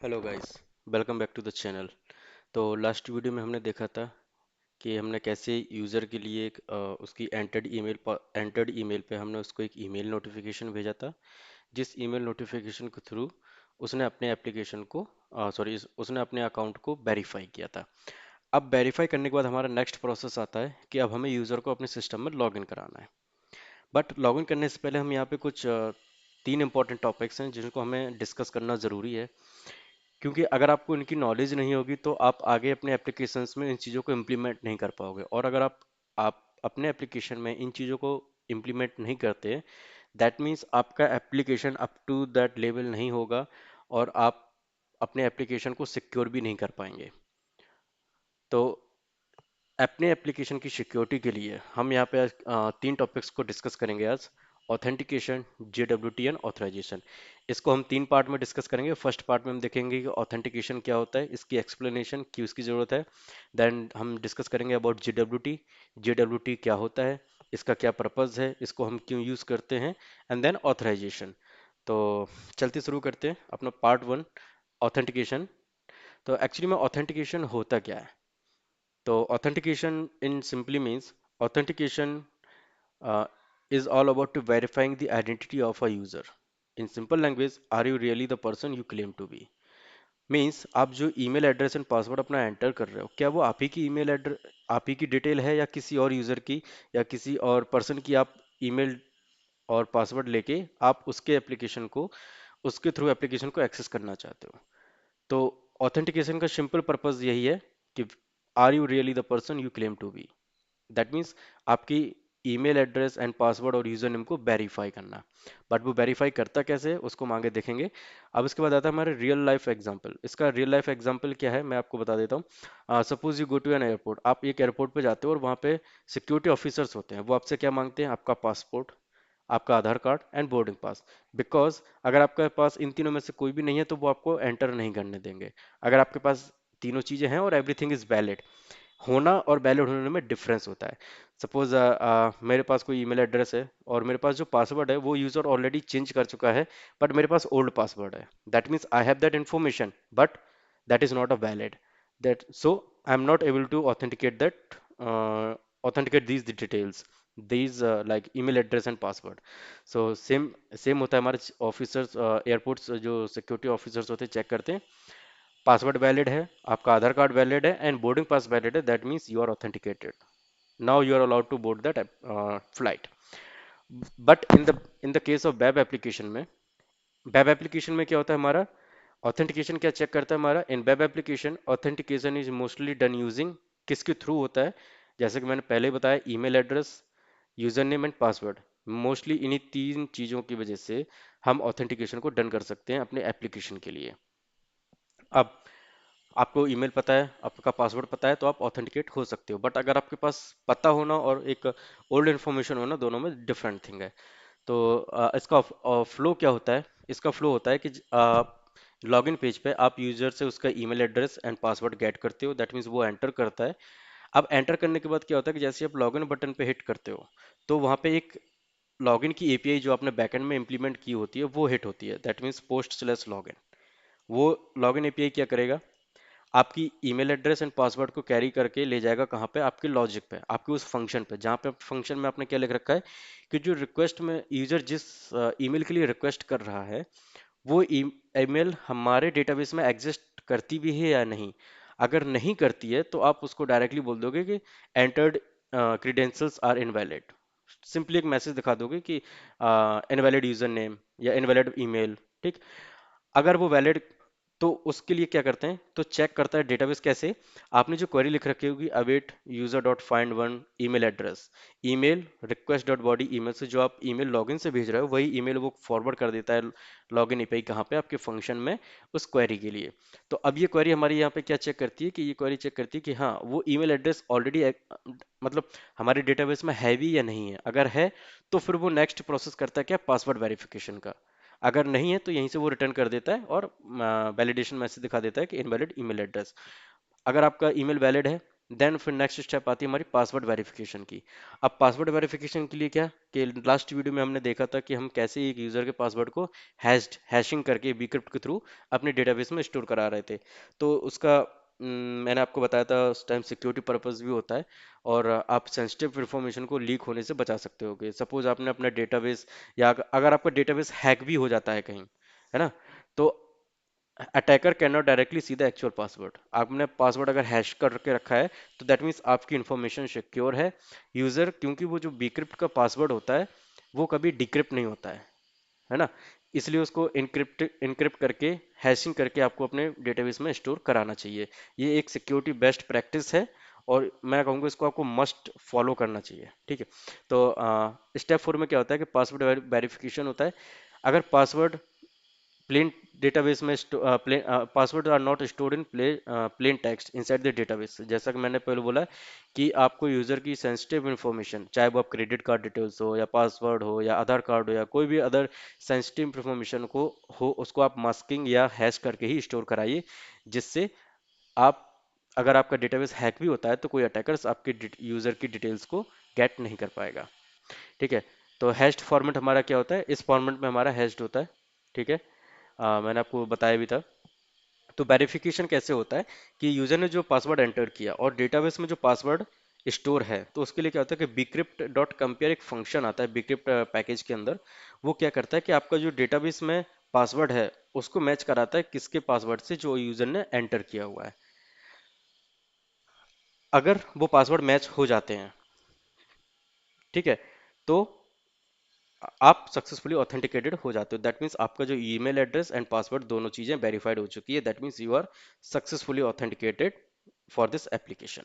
Hello guys, welcome back to the channel. तो last video में हमने देखा था कि हमने कैसे यूज़र के लिए उसकी एंटर्ड ईमेल पे हमने उसको एक ईमेल नोटिफिकेशन भेजा था, जिस ईमेल नोटिफिकेशन के थ्रू उसने अपने एप्लीकेशन को सॉरी उसने अपने अकाउंट को वेरीफाई किया था। अब वेरीफाई करने के बाद हमारा नेक्स्ट प्रोसेस आता है कि अब हमें यूज़र को अपने सिस्टम में लॉगिन कराना है। बट लॉगिन करने से पहले हम यहाँ पे कुछ तीन इंपॉर्टेंट टॉपिक्स हैं जिनको हमें डिस्कस करना ज़रूरी है, क्योंकि अगर आपको इनकी नॉलेज नहीं होगी तो आप आगे अपने एप्लीकेशंस में इन चीज़ों को इम्प्लीमेंट नहीं कर पाओगे। और अगर आप अपने एप्लीकेशन में इन चीज़ों को इम्प्लीमेंट नहीं करते, दैट मीन्स आपका application up to that level नहीं होगा और आप अपने एप्लीकेशन को सिक्योर भी नहीं कर पाएंगे। तो अपने एप्लीकेशन की सिक्योरिटी के लिए हम यहाँ पे तीन टॉपिक्स को डिस्कस करेंगे आज। Authentication, JWT and authorisation. इसको हम तीन पार्ट में डिस्कस करेंगे। फर्स्ट पार्ट में हम देखेंगे कि ऑथेंटिकेशन क्या होता है, इसकी एक्सप्लेनेशन क्यों इसकी ज़रूरत है। देन हम डिस्कस करेंगे अबाउट JWT। JWT क्या होता है, इसका क्या पर्पज़ है, इसको हम क्यों यूज़ करते हैं। And then authorisation. तो चलते शुरू करते हैं अपना पार्ट वन, ऑथेंटिकेशन। तो एक्चुअली में ऑथेंटिकेशन होता क्या है? तो authentication in simply means authentication uh, is all about to verifying the identity of a user. In simple language, are you really the person you claim to be? Means आप जो email address and password अपना enter कर रहे हो, क्या वो आप ही की ईमेल एड्रेस, आप ही की डिटेल है, या किसी और यूज़र की या किसी और पर्सन की आप ईमेल और पासवर्ड लेके आप उसके एप्लीकेशन को, उसके थ्रू एप्लीकेशन को एक्सेस करना चाहते हो। तो ऑथेंटिकेशन का सिंपल पर्पस यही है कि are you really the person you claim to be. That means आपकी ईमेल एड्रेस एंड पासवर्ड और यूजर नेम को वेरीफाई करना। बट वो वेरीफाई करता कैसे है उसको हम आगे देखेंगे। अब इसके बाद आता है हमारे रियल लाइफ एग्जांपल। इसका रियल लाइफ एग्जांपल क्या है मैं आपको बता देता हूँ। Suppose you go to an airport, आप एक एयरपोर्ट पे जाते हो और वहाँ पे सिक्योरिटी ऑफिसर्स होते हैं। वो आपसे क्या मांगते हैं? आपका पासपोर्ट, आपका Aadhaar card and boarding pass. Because अगर आपके पास इन तीनों में से कोई भी नहीं है तो वो आपको एंटर नहीं करने देंगे। अगर आपके पास तीनों चीजें हैं और एवरीथिंग इज वैलिड, होना और वैलिड होने में डिफरेंस होता है। सपोज मेरे पास कोई ईमेल एड्रेस है और मेरे पास जो पासवर्ड है वो यूजर ऑलरेडी चेंज कर चुका है, बट मेरे पास ओल्ड पासवर्ड है। That means I have that information but that is not a valid, that so I am not able to authenticate these details, these like email address and password. So same होता है हमारे officers, airports जो security officers होते हैं check करते हैं password valid है, आपका आधार कार्ड वैलिड है एंड बोर्डिंग पास वैलिड है, that means you are authenticated, now you are allowed to board that flight. But in the case of web application में, web application में क्या होता है हमारा ऑथेंटिकेशन, क्या चेक करता है हमारा in web application? Authentication is mostly done using, किसके थ्रू होता है? जैसे कि मैंने पहले ही बताया, email address, username and password. Mostly इन्हीं तीन चीज़ों की वजह से हम ऑथेंटिकेशन को डन कर सकते हैं अपने एप्लीकेशन के लिए। अब आपको ईमेल पता है, आपका पासवर्ड पता है, तो आप ऑथेंटिकेट हो सकते हो। बट अगर आपके पास पता होना और एक ओल्ड इन्फॉर्मेशन होना, दोनों में डिफरेंट थिंग है। तो इसका फ्लो क्या होता है? इसका फ्लो होता है कि लॉगिन पेज पे आप यूजर से उसका email address and password get करते हो, दैट मीन्स वो एंटर करता है। अब एंटर करने के बाद क्या होता है कि जैसे आप लॉगिन बटन पे हिट करते हो तो वहाँ पे एक लॉगिन की एपीआई जो आपने बैकएंड में इंप्लीमेंट की होती है वो हिट होती है, दैट मीन्स post/login। वो लॉगिन एपीआई क्या करेगा? आपकी ईमेल एड्रेस एंड पासवर्ड को कैरी करके ले जाएगा कहाँ पे? आपके लॉजिक पे, आपके उस फंक्शन पे, जहाँ पे फंक्शन में आपने क्या लिख रखा है कि जो रिक्वेस्ट में यूजर जिस ईमेल के लिए रिक्वेस्ट कर रहा है वो ईमेल हमारे डेटाबेस में एग्जिस्ट करती भी है या नहीं। अगर नहीं करती है तो आप उसको डायरेक्टली बोल दोगे कि entered credentials are invalid. Simply एक मैसेज दिखा दोगे कि इनवैलिड यूजर नेम या इनवैलिड ईमेल। ठीक। अगर वो वैलिड, तो उसके लिए क्या करते हैं, तो चेक करता है डेटाबेस कैसे? आपने जो क्वेरी लिख रखी होगी await user dot find one email address, email request dot body email से जो आप ईमेल लॉगिन से भेज रहे हो वही ईमेल वो फॉरवर्ड कर देता है लॉगिन एपीआई कहाँ पे? आपके फंक्शन में, उस क्वेरी के लिए। तो अब ये क्वेरी हमारी यहाँ पे क्या चेक करती है कि ये क्वेरी चेक करती है कि हाँ वो ईमेल एड्रेस ऑलरेडी मतलब हमारे डेटाबेस में है भी या नहीं है। अगर है तो फिर वो नेक्स्ट प्रोसेस करता है क्या? पासवर्ड वेरिफिकेशन का। अगर नहीं है तो यहीं से वो रिटर्न कर देता है और वैलिडेशन मैसेज दिखा देता है कि इनवैलिड ईमेल एड्रेस। अगर आपका ईमेल वैलिड है देन फिर नेक्स्ट स्टेप आती है हमारी पासवर्ड वेरिफिकेशन की। अब पासवर्ड वेरिफिकेशन के लिए क्या, कि लास्ट वीडियो में हमने देखा था कि हम कैसे एक यूजर के पासवर्ड को हैशिंग करके बीक्रिप्ट के थ्रू अपने डेटाबेस में स्टोर करा रहे थे। तो उसका मैंने आपको बताया था उस टाइम सिक्योरिटी पर्पस भी होता है, और आप सेंसिटिव इंफॉर्मेशन को लीक होने से बचा सकते होगे। सपोज आपने अपना डेटाबेस, या अगर आपका डेटाबेस हैक भी हो जाता है कहीं, है ना, तो attacker can not directly see the actual password. आपने पासवर्ड अगर हैश करके रखा है तो दैट मीन्स आपकी इंफॉर्मेशन सिक्योर है। यूजर, क्योंकि वो जो बीक्रिप्ट का पासवर्ड होता है वो कभी डिक्रिप्ट नहीं होता है ना, इसलिए उसको इनक्रिप्ट इनक्रिप्ट करके, हैशिंग करके आपको अपने डेटाबेस में स्टोर कराना चाहिए। ये एक सिक्योरिटी बेस्ट प्रैक्टिस है, और मैं कहूँगा इसको आपको मस्ट फॉलो करना चाहिए। ठीक है। तो स्टेप 4 में क्या होता है कि पासवर्ड वेरिफिकेशन होता है। अगर पासवर्ड प्लेन डेटाबेस में plain password are not stored in plain text inside the database, जैसा कि मैंने पहले बोला कि आपको यूजर की सेंसिटिव इन्फॉर्मेशन, चाहे वो आप क्रेडिट कार्ड डिटेल्स हो, या पासवर्ड हो, या आधार कार्ड हो, या कोई भी अदर सेंसिटिव इन्फॉर्मेशन को हो, उसको आप मास्किंग या हैश करके ही स्टोर कराइए, जिससे आप, अगर आपका डेटाबेस हैक भी होता है तो कोई अटैकर्स आपके यूजर की डिटेल्स को गेट नहीं कर पाएगा। ठीक है। तो हैश्ड फॉर्मेट हमारा क्या होता है, इस फॉर्मेट में हमारा हैश्ड होता है। ठीक है। मैंने आपको बताया भी था। तो वेरिफिकेशन कैसे होता है कि यूजर ने जो पासवर्ड एंटर किया और डेटाबेस में जो पासवर्ड स्टोर है, तो उसके लिए क्या होता है कि bcrypt डॉट कंपेयर एक फंक्शन आता है bcrypt पैकेज के अंदर। वो क्या करता है कि आपका जो डेटाबेस में पासवर्ड है उसको मैच कराता है किसके पासवर्ड से, जो यूजर ने एंटर किया हुआ है। अगर वो पासवर्ड मैच हो जाते हैं, ठीक है, तो आप सक्सेसफुली ऑथेंटिकेटेड हो जाते हो। दैट मीन्स आपका जो ईमेल एड्रेस एंड पासवर्ड दोनों चीजें वेरीफाइड हो चुकी है। That means you are successfully authenticated for this application.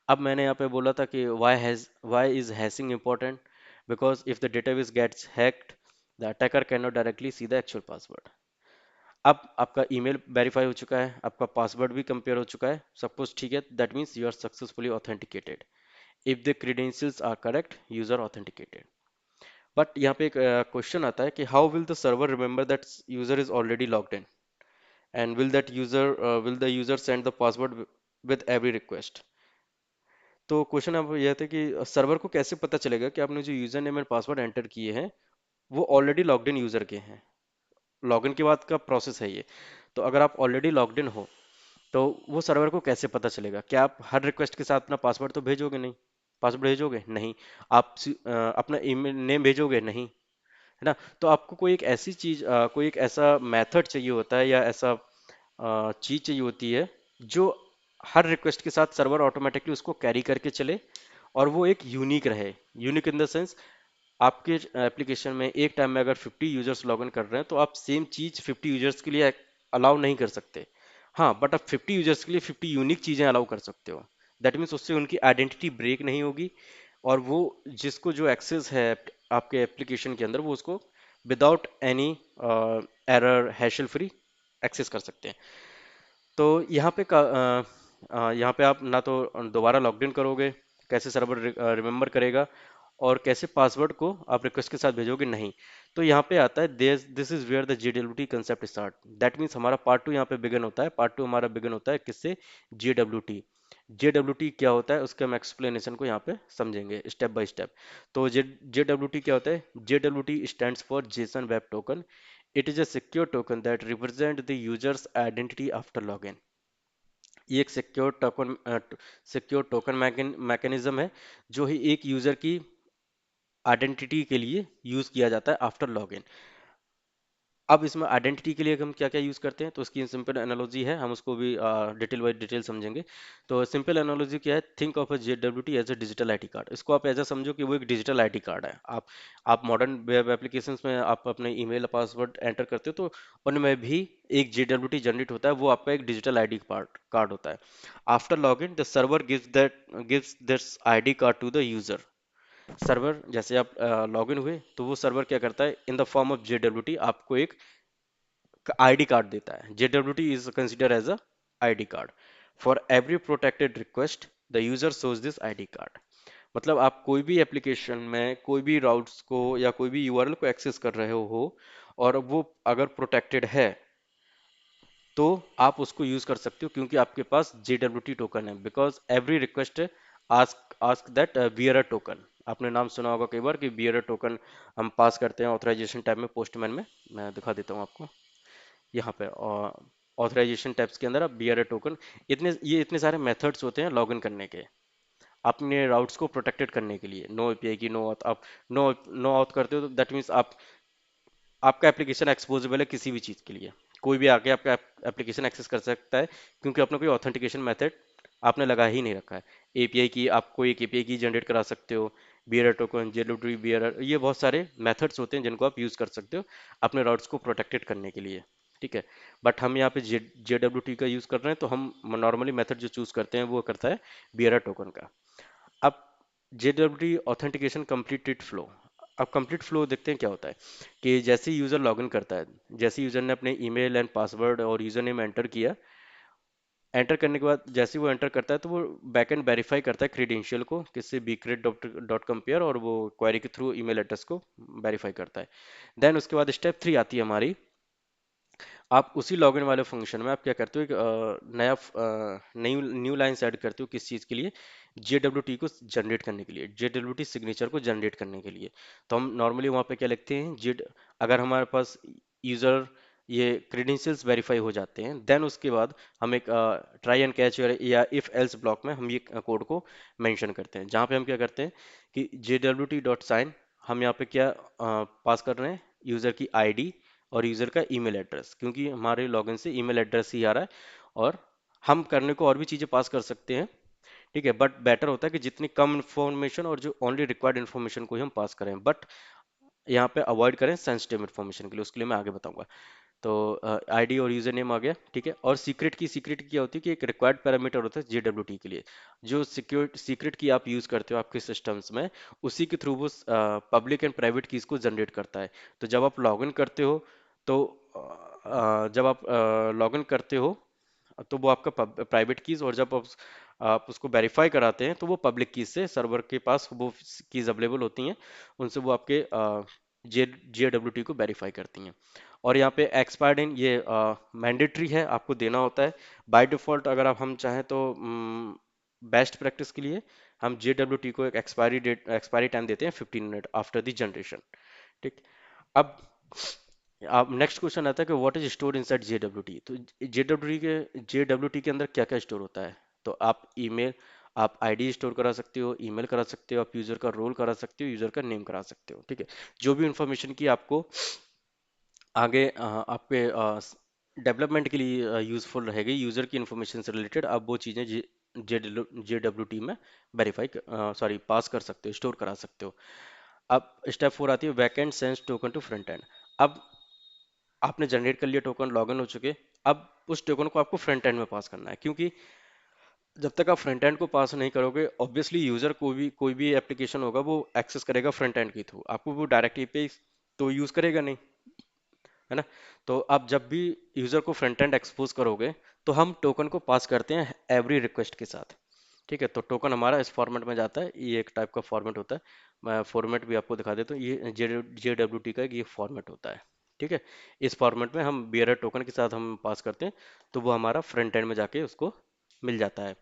अब मैंने यहाँ पे बोला था कि why is hashing important, because if the database gets hacked the attacker can not directly see the actual password. अब आपका ईमेल वेरीफाई हो चुका है, आपका पासवर्ड भी कंपेयर हो चुका है, सब कुछ ठीक है, that means you are successfully authenticated. If the credentials are correct, user authenticated. But यहाँ पे एक क्वेश्चन आता है कि how will the server remember that user is already logged in, and will the user send the password with every request. तो question अब यह था कि सर्वर को कैसे पता चलेगा कि आपने जो user name and password enter किए हैं वो ऑलरेडी लॉग्ड इन यूजर के हैं। लॉगिन के बाद का प्रोसेस है ये। तो अगर आप ऑलरेडी लॉग्ड इन हो तो वो सर्वर को कैसे पता चलेगा? क्या आप हर रिक्वेस्ट के साथ अपना पासवर्ड तो भेजोगे नहीं? पासवर्ड भेजोगे नहीं। आप अपना ईमेल नेम भेजोगे नहीं, है ना। तो आपको कोई एक ऐसी चीज, कोई एक ऐसा मेथड चाहिए होता है, या ऐसा चीज चाहिए होती है जो हर रिक्वेस्ट के साथ सर्वर ऑटोमेटिकली उसको कैरी करके चले, और वो एक यूनिक रहे। यूनिक इन द सेंस, आपके एप्लीकेशन में एक टाइम में अगर 50 यूजर्स लॉगिन कर रहे हैं तो आप सेम चीज 50 यूजर्स के लिए अलाउ नहीं कर सकते। हाँ, बट आप 50 यूजर्स के लिए 50 यूनिक चीजें अलाउ कर सकते हो। दैट मीन्स उससे उनकी आइडेंटिटी ब्रेक नहीं होगी, और वो जिसको जो एक्सेस है आपके एप्लीकेशन के अंदर, वो उसको without any error, hassle free access कर सकते हैं। तो यहाँ पे आप ना तो दोबारा लॉगिन करोगे, कैसे सर्वर रिमेम्बर करेगा, और कैसे पासवर्ड को आप रिक्वेस्ट के साथ भेजोगे, नहीं। तो यहाँ पे आता है this is where the JWT concept start. That means हमारा पार्ट 2 यहाँ पे बिगन होता है। पार्ट 2 हमारा बिगन होता है किससे? JWT। JWT क्या होता है उसके हम एक्सप्लेनेशन को यहाँ पे समझेंगे स्टेप बाय स्टेप। तो JWT क्या होता है? JWT stands for Jason web token. It is a secure token that represent the users identity after login. ये एक सिक्योर टोकन मैकेनिज्म है जो ही एक यूजर की आइडेंटिटी के लिए यूज किया जाता है आफ्टर लॉगिन। अब इसमें आइडेंटिटी के लिए हम क्या क्या यूज करते हैं, तो उसकी सिंपल एनालॉजी है, हम उसको भी डिटेल बाय डिटेल समझेंगे। तो सिंपल एनालॉजी क्या है? Think of a JWT as a digital ID card. इसको आप ऐसा समझो कि वो एक डिजिटल आईडी कार्ड है। आप मॉडर्न वेब एप्लीकेशंस में आप अपने ईमेल पासवर्ड एंटर करते हो, तो उनमें भी एक JWT जनरेट होता है, वो आपका एक डिजिटल आईडी कार्ड होता है। After login the server gives this ID card to the user. Server, जैसे आप लॉगिन हुए तो वो सर्वर क्या करता है, in the form of JWT आपको एक आईडी कार्ड देता है। JWT is consider as a ID card. For every protected request the user shows this ID card. मतलब आप कोई भी एप्लीकेशन में कोई भी राउट्स को या कोई भी URL को एक्सेस कर रहे हो, और वो अगर प्रोटेक्टेड है, तो आप उसको यूज कर सकते हो क्योंकि आपके पास JWT टोकन है, because every request ask ask that bear a token. आपने नाम सुना होगा कई बार कि बियर अ टोकन हम पास करते हैं ऑथराइजेशन टैब में, पोस्टमैन में। मैं दिखा देता हूँ आपको यहाँ पे। ऑथराइजेशन टैब्स के अंदर आप बियर अ टोकन, इतने सारे मेथड्स होते हैं लॉगिन करने के, अपने राउट्स को प्रोटेक्टेड करने के लिए। नो एपीआई की नो ऑथ, आप नो ऑथ करते हो तो दैट मीन्स आप, आपका एप्लीकेशन एक्सपोजेबल है किसी भी चीज़ के लिए। कोई भी आके आपका एप्लीकेशन एक्सेस कर सकता है क्योंकि अपना कोई ऑथेंटिकेशन मेथड आपने लगा ही नहीं रखा है। एपीआई की, आपको एक एपीआई की जनरेट करा सकते हो, बियरर टोकन, जेडब्ल्यूटी बियरर, ये बहुत सारे मेथड्स होते हैं जिनको आप यूज़ कर सकते हो अपने राउट्स को प्रोटेक्टेड करने के लिए। ठीक है, बट हम यहाँ पे JWT का यूज़ कर रहे हैं तो हम नॉर्मली मेथड जो चूज़ करते हैं वो करता है बियरर टोकन का। अब JWT ऑथेंटिकेशन कंप्लीटेड फ्लो। अब कंप्लीट फ्लो देखते हैं क्या होता है कि जैसे ही यूज़र लॉगिन करता है, जैसे यूज़र ने अपने ईमेल एंड पासवर्ड और यूज़र नेम एंटर किया, एंटर करने के बाद जैसे ही वो एंटर करता है तो वो बैकएंड वेरीफाई करता है क्रीडेंशियल को किससे, बीक्रेट डॉट कंपेयर, और वो क्वेरी के थ्रू ईमेल एड्रेस को वेरीफाई करता है। देन उसके बाद स्टेप 3 आती है हमारी। आप उसी लॉगिन वाले फंक्शन में आप क्या करते हो, एक नई न्यू लाइंस ऐड करते हो किस चीज़ के लिए, JWT को जनरेट करने के लिए, JWT सिग्नेचर को जनरेट करने के लिए। तो हम नॉर्मली वहाँ पे क्या लिखते हैं, जेड, अगर हमारे पास यूज़र ये क्रेडेंशियल्स वेरीफाई हो जाते हैं, देन उसके बाद हम एक ट्राई एंड कैच या इफ एल्स ब्लॉक में हम ये कोड को मेंशन करते हैं, जहाँ पे हम क्या करते हैं कि JWT डॉट साइन, हम यहाँ पे क्या पास कर रहे हैं, यूज़र की आईडी और यूज़र का ईमेल एड्रेस, क्योंकि हमारे लॉगिन से ईमेल एड्रेस ही आ रहा है। और हम करने को और भी चीज़ें पास कर सकते हैं, ठीक है, बट बेटर होता है कि जितनी कम इन्फॉर्मेशन और जो ओनली रिक्वायर्ड इन्फॉर्मेशन को ही हम पास करें, बट यहाँ पे अवॉइड करें सेंसिटिव इन्फॉर्मेशन के लिए, उसके लिए मैं आगे बताऊंगा। तो आईडी और यूजर नेम आ गया, ठीक है। और सीक्रेट की क्या होती है कि एक रिक्वायर्ड पैरामीटर होता है JWT के लिए, जो सिक्योर सीक्रेट की आप यूज करते हो आपके सिस्टम्स में, उसी के थ्रू वो पब्लिक एंड प्राइवेट कीज को जनरेट करता है। तो जब आप लॉगिन करते हो तो जब आप लॉगिन करते हो तो वो आपका प्राइवेट कीज, और जब आप उसको वेरीफाई कराते हैं तो वो पब्लिक कीज से, सर्वर के पास वो कीज अवेलेबल होती हैं, उनसे वो आपके JWT को वेरीफाई करती हैं। और यहाँ पे एक्सपायर्ड इन ये मैंडेटरी है, आपको देना होता है बाय डिफॉल्ट। अगर आप हम चाहें तो बेस्ट प्रैक्टिस के लिए हम JWT को एक एक्सपायरी टाइम देते हैं 15 मिनट आफ्टर द जनरेशन। ठीक। अब नेक्स्ट क्वेश्चन आता है कि what is store inside JWT। तो JWT के अंदर क्या क्या स्टोर होता है। तो आप ईमेल, आप आईडी स्टोर करा सकते हो, ईमेल करा सकते हो, आप यूजर का रोल करा सकते हो, यूजर का नेम करा सकते हो, ठीक है। जो भी इंफॉर्मेशन की आपको आगे आपके डेवलपमेंट के लिए यूजफुल रहेगी, यूजर की इंफॉर्मेशन से रिलेटेड, आप वो चीज़ें JWT में वेरीफाई, सॉरी, पास कर सकते हो, स्टोर करा सकते हो। अब स्टेप 4 आती है backend sends token to front end. अब आपने जनरेट कर लिया टोकन, लॉगिन हो चुके, अब उस टोकन को आपको फ्रंट एंड में पास करना है, क्योंकि जब तक आप फ्रंट एंड को पास नहीं करोगे, ऑब्वियसली यूजर कोई भी एप्लीकेशन होगा वो एक्सेस करेगा फ्रंट एंड के थ्रू, आपको वो डायरेक्ट एपीआई तो यूज करेगा नहीं, है ना। तो आप जब भी यूजर को फ्रंट एंड एक्सपोज करोगे तो हम टोकन को पास करते हैं एवरी रिक्वेस्ट के साथ, ठीक है। तो टोकन हमारा इस फॉर्मेट में जाता है, ये एक टाइप का फॉर्मेट होता है, मैं फॉर्मेट भी आपको दिखा देता हूँ, ये JWT का एक ये फॉर्मेट होता है, ठीक है। इस फॉर्मेट में हम बियरर टोकन के साथ हम पास करते हैं, तो वो हमारा फ्रंट एंड में जाके उसको मिल जाता है।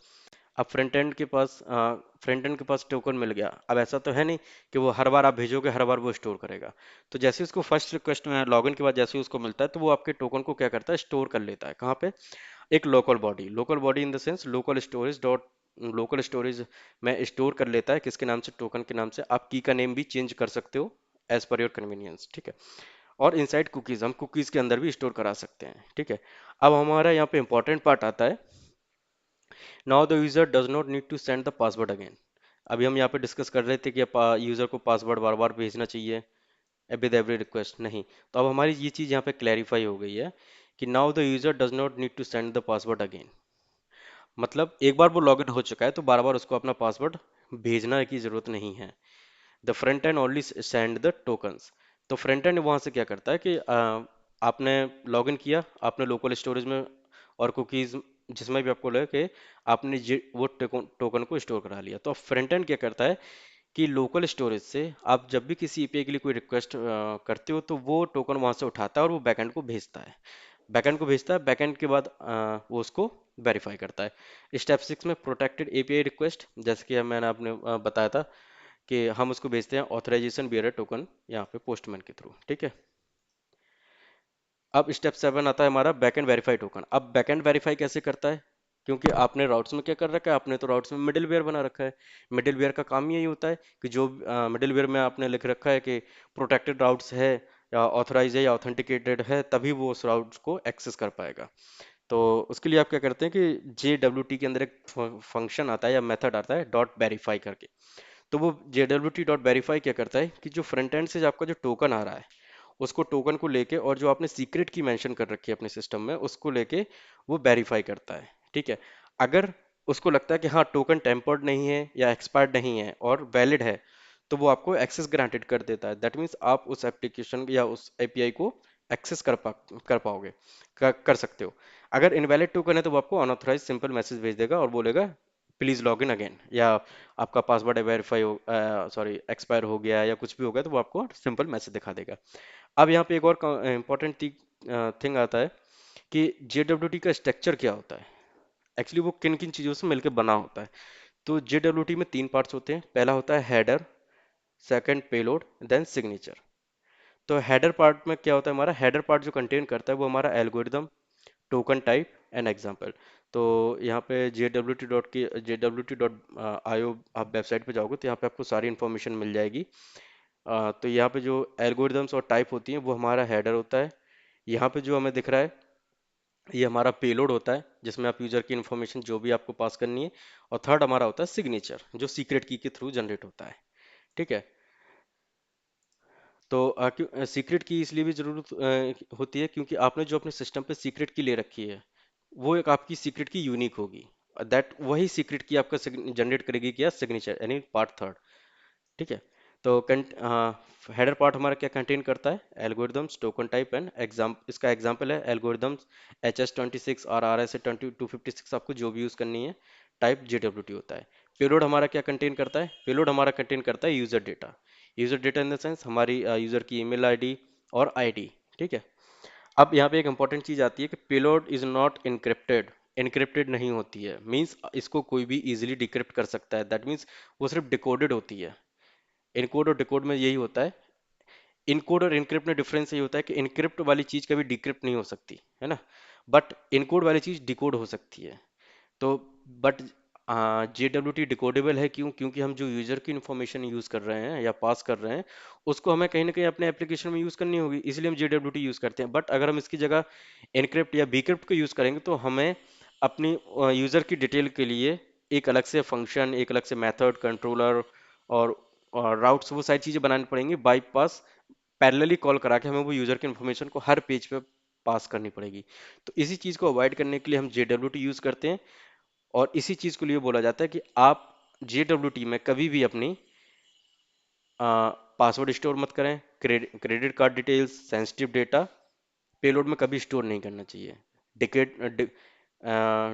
अब फ्रंट एंड के पास टोकन मिल गया, अब ऐसा तो है नहीं कि वो हर बार आप भेजोगे हर बार वो स्टोर करेगा। तो जैसे उसको फर्स्ट रिक्वेस्ट में लॉगिन के बाद जैसे ही उसको मिलता है तो वो आपके टोकन को क्या करता है, स्टोर कर लेता है, कहाँ पे, एक local body in the sense local storage में स्टोर कर लेता है, किसके नाम से, टोकन के नाम से। आप की का नेम भी चेंज कर सकते हो एज पर योर कन्वीनियंस, ठीक है। और इनसाइड कुकीज, हम कुकीज के अंदर भी स्टोर करा सकते हैं, ठीक है। अब हमारा यहाँ पे इंपॉर्टेंट पार्ट आता है, now the user does not need to send the password again. अभी हम यहाँ पे डिस्कस कर रहे थे कि यूजर को पासवर्ड बार बार भेजना चाहिए विद एवरी रिक्वेस्ट, नहीं। तो अब हमारी ये चीज़ यहाँ पे क्लैरिफाई हो गई है कि now the user does not need to send the password again. मतलब एक बार वो लॉगिन हो चुका है तो बार बार उसको अपना पासवर्ड भेजना की जरूरत नहीं है। The front end only send the tokens. तो फ्रंट एंड वहां से क्या करता है कि आपने लॉगिन किया, आपने लोकल स्टोरेज में और कुकीज जिसमें भी आपको लगे कि आपने वो टोकन को स्टोर करा लिया, तो फ्रंट एंड क्या करता है कि लोकल स्टोरेज से आप जब भी किसी एपीआई के लिए कोई रिक्वेस्ट करते हो तो वो टोकन वहां से उठाता है और वो बैकएंड को भेजता है। बैकएंड को भेजता है, बैकएंड के बाद वो उसको वेरीफाई करता है। स्टेप 6 में प्रोटेक्टेड एपीआई रिक्वेस्ट, जैसे कि मैंने आपने बताया था कि हम उसको भेजते हैं ऑथराइजेशन बियरर टोकन यहाँ पे पोस्टमैन के थ्रू, ठीक है। अब स्टेप 7 आता है हमारा बैकएंड वेरीफाई टोकन। अब बैकएंड वेरीफाई कैसे करता है, क्योंकि आपने राउट्स में क्या कर रखा है, आपने तो राउट्स में मिडिल वेयर बना रखा है। मिडिल वेयर का काम यही होता है कि जो मिडिल वेयर में आपने लिख रखा है कि प्रोटेक्टेड राउट्स है या ऑथराइज है या ऑथेंटिकेटेड है, तभी वो उस राउट्स को एक्सेस कर पाएगा। तो उसके लिए आप क्या करते हैं कि JWT के अंदर एक फंक्शन आता है या मेथड आता है डॉट वेरीफाई करके। तो वो JWT डॉट वेरीफाई क्या करता है कि जो फ्रंट एंड से आपका जो टोकन आ रहा है, उसको टोकन को लेके और जो आपने सीक्रेट की मेंशन कर रखी है अपने सिस्टम में, उसको लेके वो वेरीफाई करता है, ठीक है। अगर उसको लगता है कि हाँ टोकन टेम्पर्ड नहीं है या एक्सपायर्ड नहीं है और वैलिड है, तो वो आपको एक्सेस ग्रांटेड कर देता है। दैट मीन्स आप उस एप्लीकेशन या उस एपीआई को एक्सेस कर पाओगे, कर सकते हो। अगर इनवैलिड टोकन है तो वो आपको अनऑथराइज सिंपल मैसेज भेज देगा और बोलेगा प्लीज लॉग इन अगेन, या आपका पासवर्ड वेरीफाई हो, सॉरी एक्सपायर हो गया या कुछ भी हो गया, तो वो आपको सिंपल मैसेज दिखा देगा। अब यहाँ पे एक और इम्पोर्टेंट थिंग आता है कि JWT का स्ट्रक्चर क्या होता है, एक्चुअली वो किन किन चीज़ों से मिलकर बना होता है। तो JWT में 3 पार्ट्स होते हैं। पहला होता है header, second payload, then signature. तो हेडर पार्ट में क्या होता है, हमारा हेडर पार्ट जो कंटेन करता है वो हमारा algorithm, token type and example. तो यहाँ पे JWT.io आप वेबसाइट पे जाओगे तो यहाँ पे आपको सारी इन्फॉर्मेशन मिल जाएगी। तो यहाँ पे जो एल्गोरिदम्स और टाइप होती हैं वो हमारा हेडर होता है। यहाँ पे जो हमें दिख रहा है ये हमारा पेलोड होता है, जिसमें आप यूजर की इन्फॉर्मेशन जो भी आपको पास करनी है। और थर्ड हमारा होता है सिग्नेचर, जो सीक्रेट की के थ्रू जनरेट होता है, ठीक है। तो क्यों सीक्रेट की इसलिए भी जरूरत होती है क्योंकि आपने जो अपने सिस्टम पे सीक्रेट की ले रखी है, वो एक आपकी सीक्रेट की यूनिक होगी। दैट वही सीक्रेट की आपका जनरेट करेगी क्या, सिग्नेचर यानी पार्ट थर्ड, ठीक है। तो हेडर पार्ट हमारा क्या कंटेन करता है, algorithms, token type and exam. इसका एग्जांपल है एल्गोरिदम्स HS26 और RSA 256, आपको जो भी यूज़ करनी है। टाइप JWT होता है। पेलोड हमारा क्या कंटेन करता है, पेलोड हमारा कंटेन करता है user data. User data in the sense हमारी यूज़र की ईमेल आईडी और आईडी, ठीक है। अब यहाँ पे एक इंपॉर्टेंट चीज़ आती है कि payload is not encrypted. Encrypted नहीं होती है, मीन्स इसको कोई भी इजीली डिक्रिप्ट कर सकता है। दैट मीन्स वो सिर्फ डिकोडेड होती है। इनकोड और डिकोड में यही होता है। इनकोड और इनक्रिप्ट में डिफरेंस ये होता है कि इनक्रिप्ट वाली चीज कभी डिक्रिप्ट नहीं हो सकती है ना, बट इनकोड वाली चीज डिकोड हो सकती है। तो बट JWT डिकोडेबल है क्यों, क्योंकि हम जो यूजर की इंफॉर्मेशन यूज कर रहे हैं या पास कर रहे हैं, उसको हमें कहीं ना कहीं अपने एप्लीकेशन में यूज करनी होगी, इसलिए हम JWT यूज करते हैं। बट अगर हम इसकी जगह एनक्रिप्ट या बीक्रिप्ट को यूज करेंगे तो हमें अपनी यूजर की डिटेल के लिए एक अलग से फंक्शन, एक अलग से मेथड, कंट्रोलर और राउट्स, वो सारी चीजें बनानी पड़ेंगी बाईपास, पैरेलली कॉल करा के हमें वो यूजर की इन्फॉर्मेशन को हर पेज पे पास करनी पड़ेगी। तो इसी चीज को अवॉइड करने के लिए हम JWT यूज करते हैं। और इसी चीज को लिए बोला जाता है कि आप JWT में कभी भी अपनी पासवर्ड स्टोर मत करें, credit card details, sensitive data payload में कभी स्टोर नहीं करना चाहिए। डिकेड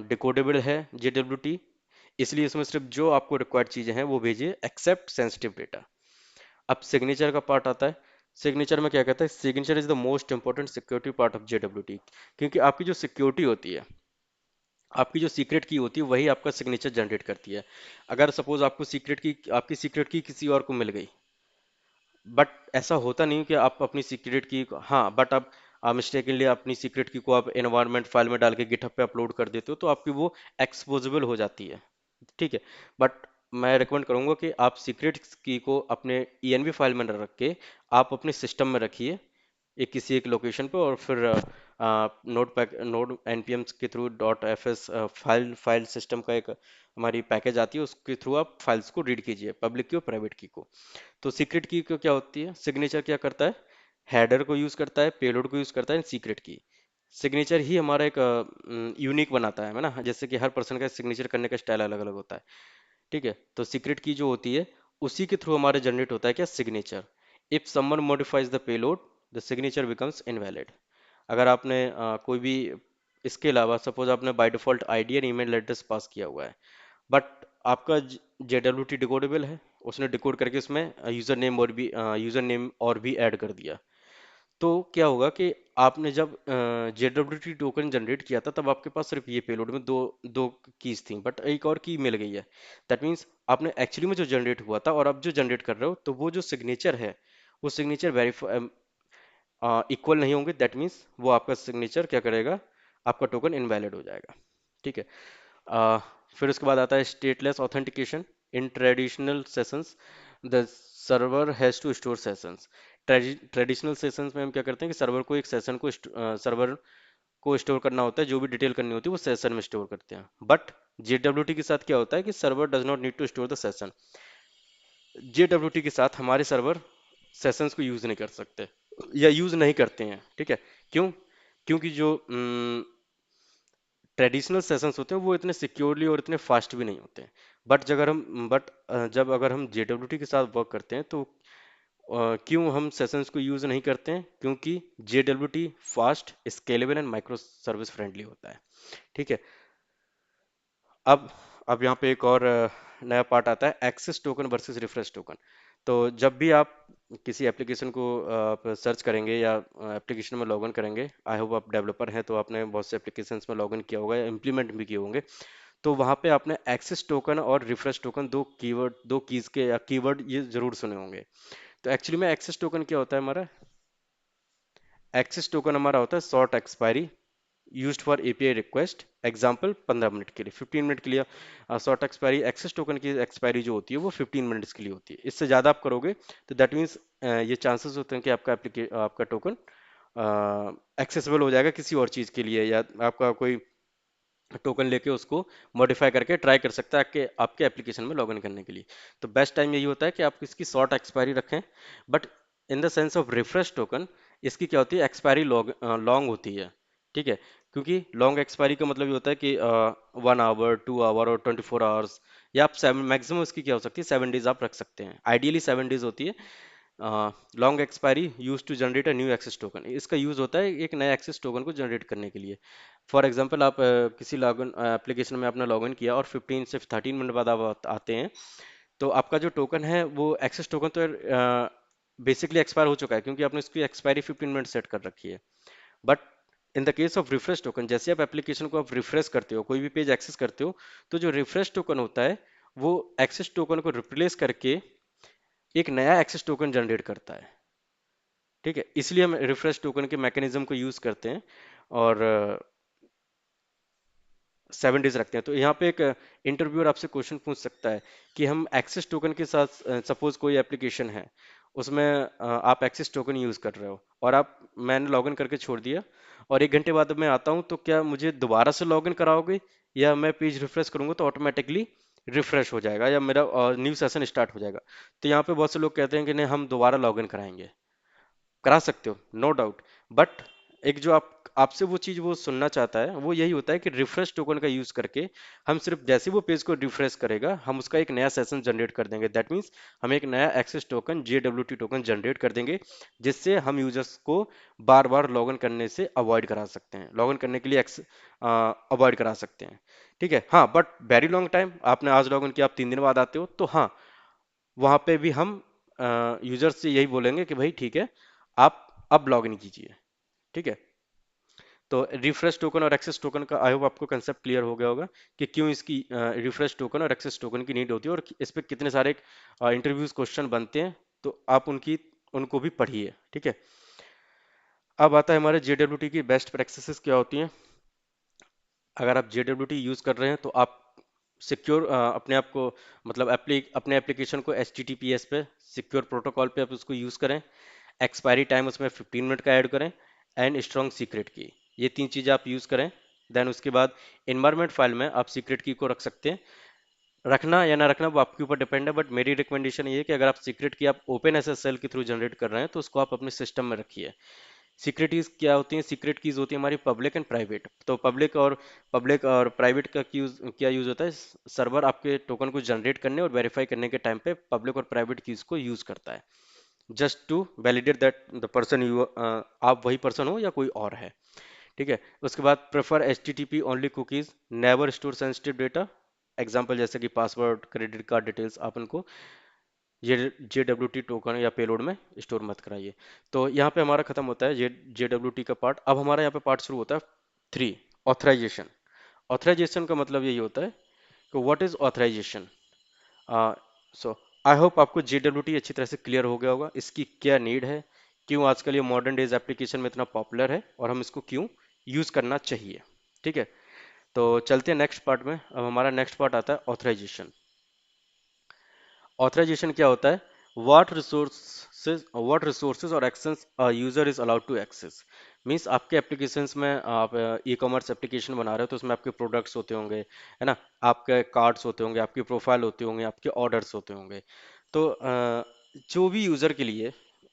डिकोडेबल है JWT, इसलिए इसमें सिर्फ जो आपको रिक्वायर्ड चीजें हैं वो भेजिए, एक्सेप्ट सेंसिटिव डेटा। अब सिग्नेचर का पार्ट आता है। सिग्नेचर में क्या कहता है, signature is the most important security part of JWT। क्योंकि आपकी जो सिक्योरिटी होती है, आपकी जो सीक्रेट की होती है, वही आपका सिग्नेचर जनरेट करती है। अगर सपोज आपको सीक्रेट की, आपकी सीक्रेट की किसी और को मिल गई, बट ऐसा होता नहीं कि आप अपनी सीक्रेट की, हाँ बट आप मिस्टेकनली अपनी सीक्रेट की को आप एनवायरनमेंट फाइल में डाल के गिटहब पे अपलोड कर देते हो, तो आपकी वो एक्सपोजेबल हो जाती है, ठीक है। बट मैं रिकमेंड करूंगा कि आप सीक्रेट की को अपने ENV फाइल में न रख के आप अपने सिस्टम में रखिए, एक किसी एक लोकेशन पे, और फिर नोड npm के थ्रू .fs फाइल सिस्टम का एक हमारी पैकेज आती है, उसके थ्रू आप फाइल्स को रीड कीजिए, पब्लिक की और प्राइवेट की को। तो सीक्रेट की को क्या होती है, सिग्नेचर क्या करता है, हेडर को यूज करता है, पेलोड को यूज करता है, सीक्रेट की। सिग्नेचर ही हमारा एक यूनिक बनाता है ना, जैसे कि हर पर्सन का सिग्नेचर करने का स्टाइल अलग अलग होता है, ठीक है। तो सीक्रेट की जो होती है उसी के थ्रू हमारे जनरेट होता है क्या, signature. If someone modifies the payload, the signature becomes invalid. अगर आपने कोई भी इसके अलावा सपोज आपने by default ID and email address पास किया हुआ है, बट आपका JWT डिकोडेबल है, उसने डिकोड करके उसमें यूजर नेम और भी ऐड कर दिया, तो क्या होगा कि आपने जब JWT टोकन जनरेट किया था तब आपके पास सिर्फ ये पेलोड में दो दो कीज थी, बट एक और की मिल गई है। दैट मीन्स आपने एक्चुअली में जो जनरेट हुआ था और अब जो जनरेट कर रहे हो, तो वो जो सिग्नेचर है वो सिग्नेचर वेरीफाई इक्वल नहीं होंगे। दैट मीन्स वो आपका सिग्नेचर क्या करेगा, आपका टोकन इनवैलिड हो जाएगा। ठीक है। अ, फिर उसके बाद आता है stateless authentication in traditional sessions. The server has to store sessions. Traditional sessions में हम क्या करते हैं कि सर्वर को एक सेशन को सर्वर को स्टोर करना होता है, जो भी डिटेल करनी होती है वो सेशन में स्टोर करते हैं। बट JWT के साथ क्या होता है कि server does not need to store the session. JWT के साथ हमारे सर्वर सेशंस को यूज नहीं कर सकते या यूज नहीं करते हैं। ठीक है। क्यों? क्योंकि जो ट्रेडिशनल सेशंस होते हैं वो इतने सिक्योरली और इतने फास्ट भी नहीं होते हैं। बट जब अगर हम JWT के साथ वर्क करते हैं तो क्यों हम सेशंस को यूज नहीं करते हैं? क्योंकि JWT fast, scalable and micro service friendly होता है। ठीक है। अब अब यहाँ पे एक और नया पार्ट आता है, access token versus refresh token. तो जब भी आप किसी एप्लीकेशन को आप सर्च करेंगे या एप्लीकेशन में लॉगिन करेंगे, आई होप आप डेवलपर हैं तो आपने बहुत से एप्लीकेशंस में लॉगिन किया होगा या इम्प्लीमेंट भी किए होंगे, तो वहाँ पे आपने एक्सेस टोकन और रिफ्रेश टोकन दो कीज के या कीवर्ड ये जरूर सुने होंगे। तो एक्चुअली में एक्सेस टोकन क्या होता है हमारा? एक्सेस टोकन हमारा होता है short expiry, used for API request. Example 15 minute के लिए, 15 मिनट के लिए शॉर्ट एक्सपायरी। एक्सेस टोकन की एक्सपायरी जो होती है वो 15 मिनट्स के लिए होती है। इससे ज़्यादा आप करोगे तो दैट मीन्स ये चांसेस होते हैं कि आपका टोकन एक्सेसिबल हो जाएगा किसी और चीज़ के लिए, या आपका कोई टोकन लेके उसको मॉडिफाई करके ट्राई कर सकता है कि आपके एप्लीकेशन में लॉगिन करने के लिए। तो बेस्ट टाइम यही होता है कि आप इसकी शॉर्ट एक्सपायरी रखें। But in the sense of refresh token, इसकी क्या होती है, एक्सपायरी लॉन्ग होती है। ठीक है। क्योंकि लॉन्ग एक्सपायरी का मतलब ये होता है कि 1 आवर, 2 आवर और 24 आवर्स, या आप सेवन, मैक्सिमम इसकी क्या हो सकती है, 7 डेज आप रख सकते हैं। आइडियली 7 डेज होती है। Long expiry use to generate a new access token, इसका यूज होता है एक नया एक्सेस टोकन को जनरेट करने के लिए। फॉर एग्जांपल आप किसी लॉगिन एप्लीकेशन में आपने लॉगिन किया और 15 से 13 मिनट बाद आप आते हैं, तो आपका जो टोकन है वो एक्सेस टोकन तो बेसिकली एक्सपायर हो चुका है, क्योंकि आपने उसकी एक्सपायरी 15 मिनट सेट कर रखी है। But in the case of refresh token, जैसे आप एप्लीकेशन को आप रिफ्रेश करते हो, कोई भी पेज एक्सेस करते हो, तो जो रिफ्रेश टोकन होता है वो एक्सेस टोकन को रिप्लेस करके एक नया एक्सेस टोकन जनरेट करता है। ठीक है। इसलिए हम रिफ्रेश टोकन के मैकेनिज्म को यूज करते हैं और 7 डेज रखते हैं। तो यहाँ पे एक इंटरव्यूअर आपसे क्वेश्चन पूछ सकता है कि हम एक्सेस टोकन के साथ, सपोज कोई एप्लीकेशन है उसमें आप एक्सेस टोकन यूज कर रहे हो और मैंने लॉगिन करके छोड़ दिया और 1 घंटे बाद मैं आता हूँ, तो क्या मुझे दोबारा से लॉगिन कराओगे या मैं पेज रिफ्रेश करूंगा तो ऑटोमेटिकली रिफ्रेश हो जाएगा या मेरा न्यू सेशन स्टार्ट हो जाएगा? तो यहाँ पे बहुत से लोग कहते हैं कि नहीं, हम दोबारा लॉगिन कराएंगे। करा सकते हो, नो डाउट। बट एक जो आप आपसे वो चीज वो सुनना चाहता है वो यही होता है कि रिफ्रेश टोकन का यूज करके हम सिर्फ जैसे वो पेज को रिफ्रेश करेगा हम उसका एक नया सेशन जनरेट कर देंगे। दैट मीन्स हम एक नया access token, JWT token generate कर देंगे, जिससे हम यूजर्स को बार बार लॉगिन करने से अवॉइड करा सकते हैं, लॉगिन करने के लिए अवॉइड करा सकते हैं। ठीक है। हाँ, बट वेरी लॉन्ग टाइम, आपने आज लॉगिन किया, आप 3 दिन बाद आते हो, तो हाँ, वहां पे भी हम यूजर से यही बोलेंगे कि भाई ठीक है, आप अब लॉग इन कीजिए। ठीक है। तो रिफ्रेश टोकन और एक्सेस टोकन का आई होप आपको कंसेप्ट क्लियर हो गया होगा कि क्यों इसकी रिफ्रेश टोकन और एक्सेस टोकन की नीड होती है और इस पे कितने सारे इंटरव्यूज क्वेश्चन बनते हैं। तो आप उनको भी पढ़िए। ठीक है। अब आता है हमारे JWT की बेस्ट प्रैक्टिसेस क्या होती हैं। अगर आप JWT यूज कर रहे हैं तो आप सिक्योर अपने आप को, मतलब अपने एप्लीकेशन को HTTPS पे, सिक्योर प्रोटोकॉल पे आप उसको यूज करें। एक्सपायरी टाइम उसमें 15 मिनट का ऐड करें एंड स्ट्रॉन्ग सीक्रेट की, ये 3 चीज़ें आप यूज़ करें। देन उसके बाद इन्वायरमेंट फाइल में आप सीक्रेट की को रख सकते हैं। रखना या ना रखना वो आपके ऊपर डिपेंड है, बट मेरी रिकमेंडेशन ये है कि अगर आप सीक्रेट की आप ओपन SSL के थ्रू जनरेट कर रहे हैं तो उसको आप अपने सिस्टम में रखिए। सीक्रेट कीज क्या होती हैं? सीक्रेट कीज होती है हमारी पब्लिक एंड प्राइवेट। तो पब्लिक और प्राइवेट का क्या यूज होता है? सर्वर आपके टोकन को जनरेट करने और वेरीफाई करने के टाइम पे पब्लिक और प्राइवेट कीज को यूज करता है, just to validate that the person you, आप वही पर्सन हो या कोई और है। ठीक है। उसके बाद prefer HTTP only cookies, never store sensitive data. Example जैसे कि पासवर्ड, क्रेडिट कार्ड डिटेल्स, आप उनको ये JWT टोकन या पेलोड में स्टोर मत कराइए। तो यहाँ पे हमारा खत्म होता है JWT का पार्ट। अब हमारा यहाँ पे पार्ट शुरू होता है 3, ऑथराइजेशन। ऑथराइजेशन का मतलब यही होता है कि what is authorization. So I hope आपको JWT अच्छी तरह से क्लियर हो गया होगा, इसकी क्या नीड है, क्यों आजकल ये मॉडर्न डेज एप्लीकेशन में इतना पॉपुलर है और हम इसको क्यों यूज करना चाहिए। ठीक है, तो चलते हैं नेक्स्ट पार्ट में। अब हमारा नेक्स्ट पार्ट आता है ऑथराइजेशन। ऑथराइजेशन क्या होता है? व्हाट रिसोर्सेज और actions a user is allowed to access. Means आपके एप्लीकेशंस में आप ई कॉमर्स एप्लीकेशन बना रहे हो तो उसमें आपके प्रोडक्ट्स होते होंगे, है ना, आपके कार्ड्स होते होंगे, आपकी प्रोफाइल होते होंगे, आपके ऑर्डर्स होते होंगे। तो जो भी यूजर के लिए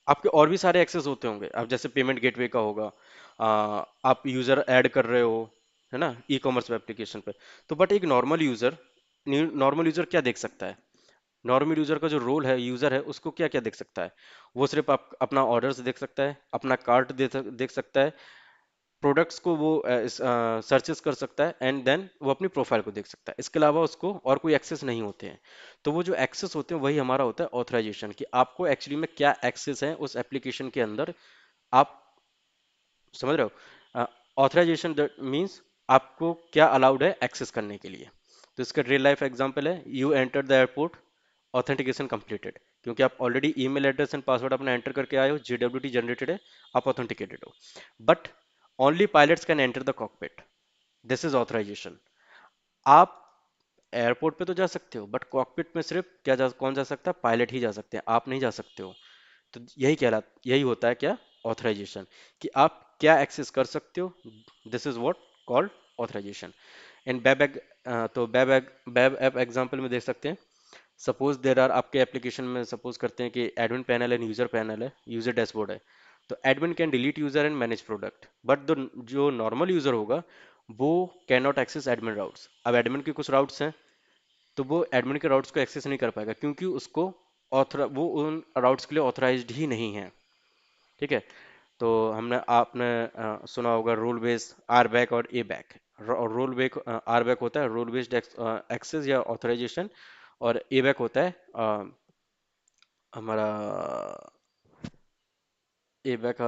आपके और भी सारे एक्सेस होते होंगे। आप जैसे पेमेंट गेटवे का होगा, आप यूजर ऐड कर रहे हो, है ना, ई कॉमर्स एप्लीकेशन पे। तो बट एक नॉर्मल यूजर क्या देख सकता है? नॉर्मल यूजर का जो रोल है, यूजर है, उसको क्या क्या देख सकता है? वो सिर्फ आप अपना ऑर्डर्स देख सकता है, अपना कार्ट देख सकता है, प्रोडक्ट्स को वो सर्चेस कर सकता है, एंड देन वो अपनी प्रोफाइल को देख सकता है। इसके अलावा उसको और कोई एक्सेस नहीं होते हैं। तो वो जो एक्सेस होते हैं वही हमारा होता है ऑथराइजेशन, कि आपको एक्चुअली में क्या एक्सेस है उस एप्लीकेशन के अंदर। आप समझ रहे हो? ऑथराइजेशन मीन्स आपको क्या अलाउड है एक्सेस करने के लिए। तो इसका रियल लाइफ एग्जांपल है, you enter the airport, authentication completed, क्योंकि आप already email address and password अपना एंटर करके आए हो, JWT जनरेटेड है, आप ऑथेंटिकेटेड हो। But only pilots can enter the cockpit, this is authorization. आप एयरपोर्ट पे तो जा सकते हो, बट कॉकपिट में सिर्फ कौन जा सकता है? पायलट ही जा सकते हैं, आप नहीं जा सकते हो। तो यही होता है क्या? ऑथराइजेशन, कि आप क्या एक्सेस कर सकते हो, this is what called authorization. इन वेब ऐप एग्जांपल में देख सकते हैं। सपोज देर आर, आपके एप्लीकेशन में सपोज करते हैं कि admin panel and user panel है, यूजर डैशबोर्ड है। तो admin can delete user and manage product, but जो नॉर्मल यूजर होगा वो can not access admin routes. अब एडमिन के कुछ राउट्स हैं, तो वो एडमिन के राउट्स को एक्सेस नहीं कर पाएगा, क्योंकि उसको वो उन राउट्स के लिए ऑथराइज्ड ही नहीं है। ठीक है, तो आपने सुना होगा रोल बेस्ड आर बैक और ए बैक। रोल बेक आर बैक होता है रोल बेस्ड एक्सेस या ऑथराइजेशन, और ए बैक होता है हमारा ए बैक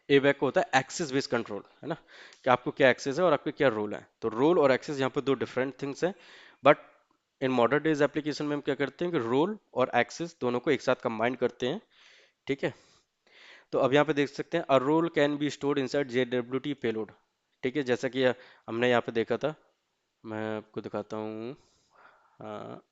ए बैक होता है एक्सेस बेस्ड कंट्रोल, है ना, कि आपको क्या एक्सेस है और आपके क्या रोल है। तो रोल और एक्सेस यहाँ पे दो डिफरेंट थिंग्स हैं। But in modern days application में हम क्या करते हैं कि रोल और एक्सेस दोनों को एक साथ कंबाइन करते हैं। ठीक है, तो अब यहाँ पे देख सकते हैं, a role can be stored inside JWT payload. ठीक है, जैसा कि हमने यहाँ पे देखा था, मैं आपको दिखाता हूँ। हाँ,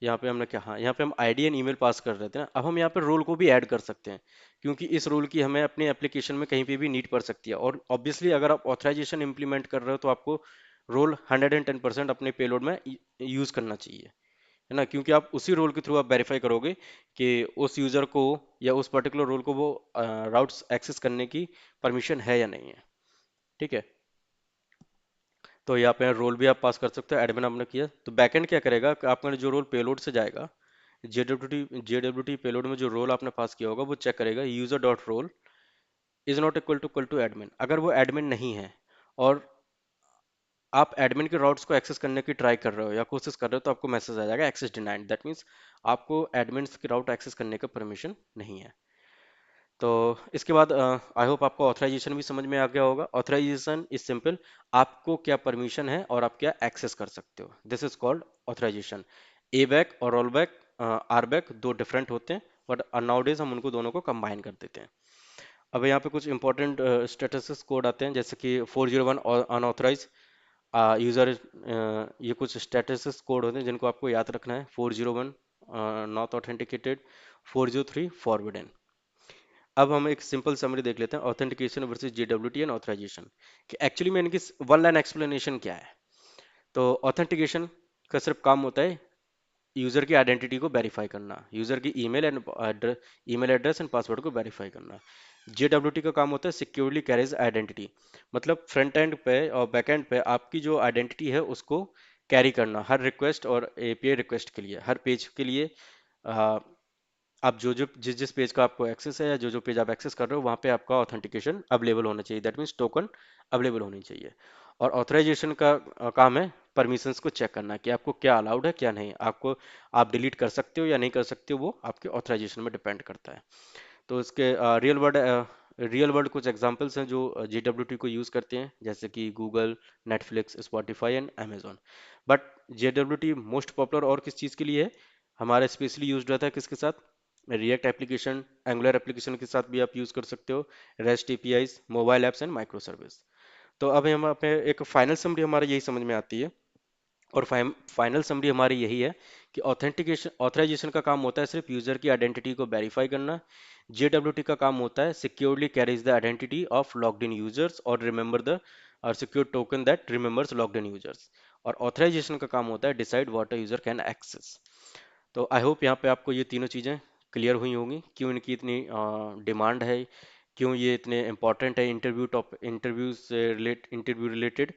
यहाँ पे हमने क्या, हाँ, यहाँ पे हम आईडी एंड ईमेल पास कर रहे थे ना, अब हम यहाँ पे रोल को भी ऐड कर सकते हैं, क्योंकि इस रोल की हमें अपने एप्लीकेशन में कहीं पे भी नीड पड़ सकती है। और ऑब्वियसली अगर आप ऑथराइजेशन इंप्लीमेंट कर रहे हो तो आपको रोल 110% अपने पेलोड में यूज करना चाहिए, है ना, क्योंकि आप उसी रोल के थ्रू आप वेरीफाई करोगे कि उस यूजर को या उस पर्टिकुलर रोल को वो राउट्स एक्सेस करने की परमिशन है या नहीं है। ठीक है, तो यहाँ पे रोल भी आप पास कर सकते हो, एडमिन आपने किया तो बैकएंड क्या करेगा कि आपका जो रोल पेलोड से जाएगा, JWT पेलोड में जो रोल आपने पास किया होगा वो चेक करेगा user dot role is not equal to admin. अगर वो एडमिन नहीं है और आप एडमिन के राउट्स को एक्सेस करने की ट्राई कर रहे हो या कोशिश कर रहे हो, तो आपको मैसेज आ जाएगा एक्सेस डिनाइड। दैट मीन्स आपको एडमिन्स के राउट एक्सेस करने का परमिशन नहीं है। तो इसके बाद आई होप आपको ऑथराइजेशन भी समझ में आ गया होगा। ऑथराइजेशन इज सिंपल, आपको क्या परमिशन है और आप क्या एक्सेस कर सकते हो, this is called authorization. A back और रोल बैक, आर बैक दो डिफरेंट होते हैं, बट नाउडेज हम उनको दोनों को कंबाइन कर देते हैं। अब यहाँ पे कुछ इंपॉर्टेंट स्टेटस कोड आते हैं, जैसे कि 401 अनऑथराइज यूजर। ये कुछ स्टेटस कोड होते हैं जिनको आपको याद रखना है। 401 नॉट ऑथेंटिकेटेड, 403 फॉरबिडन। अब हम एक सिंपल समरी देख लेते हैं, authentication versus JWT and authorization, कि एक्चुअली में इनकी वन लाइन एक्सप्लेनेशन क्या है। तो ऑथेंटिकेशन का सिर्फ काम होता है यूजर की आइडेंटिटी को वेरीफाई करना, यूजर की ईमेल एड्रेस एंड पासवर्ड को वेरीफाई करना। JWT का काम होता है सिक्योरली कैरीज आइडेंटिटी, मतलब फ्रंट एंड पे और बैक एंड पे आपकी जो आइडेंटिटी है उसको कैरी करना, हर रिक्वेस्ट और API रिक्वेस्ट के लिए, हर पेज के लिए। आप जिस पेज का आपको एक्सेस है या जो जो पेज आप एक्सेस कर रहे हो वहाँ पे आपका ऑथेंटिकेशन अवेलेबल होना चाहिए, दैट मीन्स टोकन अवेलेबल होनी चाहिए। और ऑथराइजेशन का काम है परमिशंस को चेक करना कि आपको क्या अलाउड है क्या नहीं, आपको आप डिलीट कर सकते हो या नहीं कर सकते हो, वो आपके ऑथराइजेशन में डिपेंड करता है। तो इसके रियल वर्ल्ड कुछ एग्जांपल्स हैं जो JWT को यूज़ करते हैं, जैसे कि Google, Netflix, Spotify and Amazon. But JWT most popular और किस चीज़ के लिए है, हमारा स्पेशली यूज रहता है किसके साथ, रिएक्ट एप्लीकेशन, एंगुलर एप्लीकेशन के साथ भी आप यूज़ कर सकते हो, rest APIs, mobile apps and micro service. तो अब हम पे एक फाइनल समरी हमारा यही समझ में आती है, और फाइनल समरी हमारी यही है कि ऑथेंटिकेशन ऑथराइजेशन का काम होता है सिर्फ यूजर की आइडेंटिटी को वेरीफाई करना। JWT का काम होता है securely carries the identity of logged in users और रिमेंबर द और secure token that remembers logged in users. और ऑथराइजेशन का काम होता है decide what a user can access. तो आई होप यहाँ पे आपको ये तीनों चीज़ें क्लियर हुई होंगी, क्यों इनकी इतनी डिमांड है, क्यों ये इतने इम्पोर्टेंट है इंटरव्यू रिलेटेड।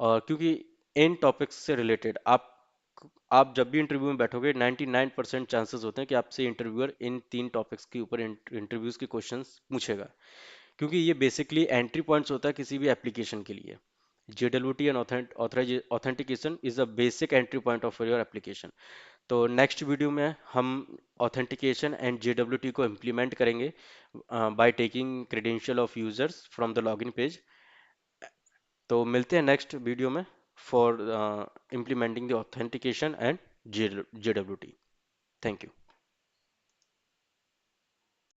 और क्योंकि इन टॉपिक्स से रिलेटेड आप जब भी इंटरव्यू में बैठोगे 99% चांसेस होते हैं कि आपसे इंटरव्यूअर इन तीन टॉपिक्स के ऊपर इंटरव्यूज के क्वेश्चंस पूछेगा, क्योंकि ये बेसिकली एंट्री पॉइंट्स होता है किसी भी एप्लीकेशन के लिए। JWT and authentication is a basic entry point of your application. तो नेक्स्ट वीडियो में हम ऑथेंटिकेशन एंड JWT को इम्प्लीमेंट करेंगे by taking credential of users from the login page. तो मिलते हैं नेक्स्ट वीडियो में for implementing the authentication and JWT। Thank you.